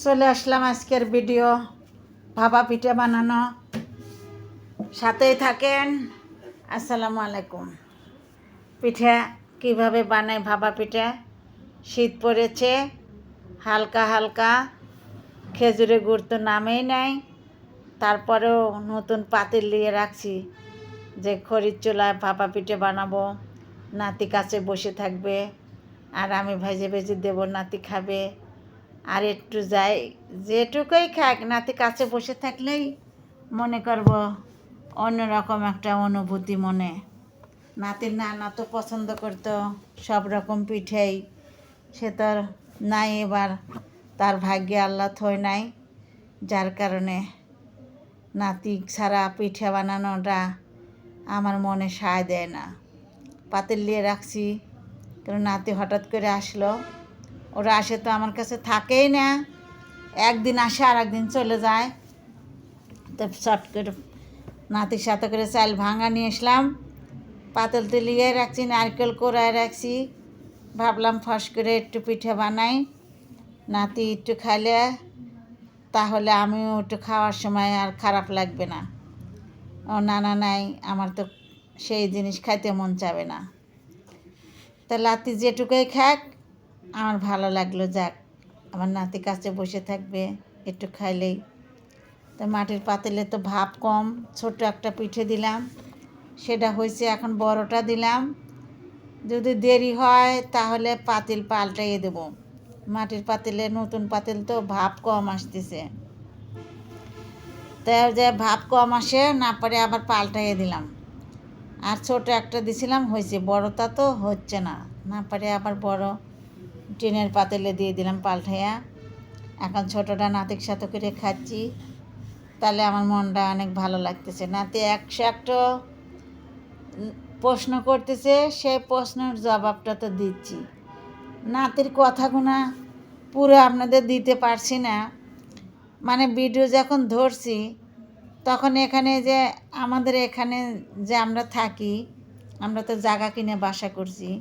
চলে আসলাম আজকের ভিডিও ভাপা পিঠা বানানো, সাথেই থাকেন। আসসালামু আলাইকুম। পিঠা কিভাবে বানাই? ভাপা পিঠা, শীত পড়েছে, হালকা হালকা খেজুরের গুড় তো নামেই নাই, তারপরেও নতুন পাতিল নিয়ে রাখছি যে খড়ির চুলায় ভাপা পিঠে বানাবো। নাতি কাছে বসে থাকবে আর আমি ভেজে ভেজে দেবো, নাতি খাবে। আর একটু যাই, যেটুকুই খাক, নাতি কাছে বসে থাকলেই মনে করব অন্যরকম একটা অনুভূতি মনে। নাতির নানা তো পছন্দ করতো সব রকম পিঠেই, সে তো নাই, এবার তার ভাগ্যে আল্লাহ থই নাই, যার কারণে নাতি ছাড়া পিঠা বানানোটা আমার মনে সায় দেয় না। পাতিল নিয়ে রাখছি, কারণ নাতি হঠাৎ করে আসলো। ওরা আসে তো আমার কাছে থাকেই না, একদিন আসে আর একদিন চলে যায়। তো শর্ট করে নাতির সাথে করে চাল ভাঙা নিয়ে আসলাম, পাতিল তুলিয়ে রাখছি, নারকেল কোড়ায় রাখছি। ভাবলাম ফস করে একটু পিঠে বানাই, নাতি একটু খাইলে তাহলে আমিও একটু খাওয়ার সময় আর খারাপ লাগবে না। ও নানা নাই, আমার তো সেই জিনিস খাইতে মন চাবে না। তা নাতি যেটুকুই খাক আমার ভালো লাগলো, যাক আমার নাতি কাছে বসে থাকবে একটু খাইলেই। তো মাটির পাতিলে তো ভাপ কম, ছোট একটা পিঠে দিলাম, সেটা হয়েছে। এখন বড়টা দিলাম, যদি দেরি হয় তাহলে পাতিল পাল্টাইয়ে দেব। মাটির পাতিলে, নতুন পাতিল তো ভাপ কম আসতেছে, তাই যে ভাপ কম আসে না পারে আবার পাল্টাইয়ে দিলাম। আর ছোট একটা দিছিলাম, হয়েছে। বড়টা তো হচ্ছে না, না পারে আবার বড় টিনের পাতিলে দিয়ে দিলাম পাল্টাইয়া। এখন ছোটটা নাতির সাথে করে খাচ্ছি, তাহলে আমার মনটা অনেক ভালো লাগতেছে। নাতি একশো একটা প্রশ্ন করতেছে, সেই প্রশ্নের জবাবটা তো দিচ্ছি। নাতির কথাগুলো পুরো আপনাদের দিতে পারছি না, মানে ভিডিও যখন ধরছি তখন এখানে যে আমাদের এখানে যে আমরা থাকি, আমরা তো জায়গা কিনে বাসা করছি।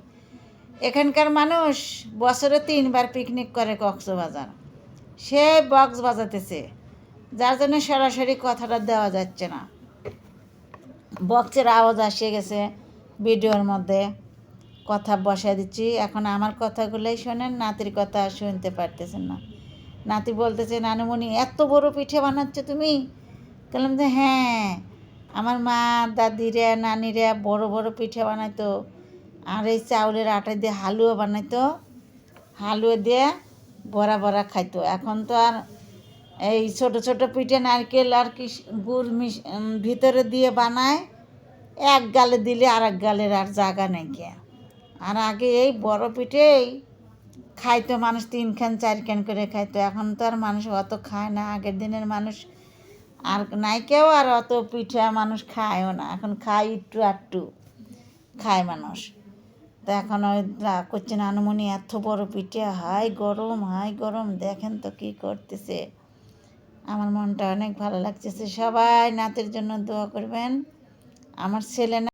এখানকার মানুষ বছরে 3বার পিকনিক করে কক্সবাজার, সে বক্স বাজাতেছে, যার জন্য সরাসরি কথাটা দেওয়া যাচ্ছে না। বক্সের আওয়াজ আসে গেছে ভিডিওর মধ্যে, কথা বসায় দিচ্ছি। এখন আমার কথাগুলোই শোনেন, নাতির কথা শুনতে পারতেছেন না। নাতি বলতেছে, নানুমণি এত বড় পিঠে বানাচ্ছ তুমি? বললাম যে হ্যাঁ, আমার মা দাদিরা নানিরা বড় বড় পিঠে বানাইতো, আর এই চাউলের আটা দিয়ে হালুয়া বানাইতো, হালুয়া দিয়ে বড়া বড়া খাইতো। এখন তো আর এই ছোট ছোট পিঠে নারকেল আর কি গুড় ভিতরে দিয়ে বানায়, এক গালে দিলে আর এক গালের আর জায়গা নেই কে। আর আগে এই বড় পিঠেই খাইতো মানুষ, 3 খান 4 খান করে খাইতো। এখন তো আর মানুষ অত খায় না, আগের দিনের মানুষ আর নাই কেউ, আর অত পিঠা মানুষ খায়ও না, এখন খায় একটু আটটু খায় মানুষ। তো এখন ওই করছে, নানুমণি এত বড় পিঠে, হাই গরম হাই গরম, দেখেন তো কী করতেছে। আমার মনটা অনেক ভালো লাগতেছে। সবাই নাতির জন্য দোয়া করবেন। আমার ছেলে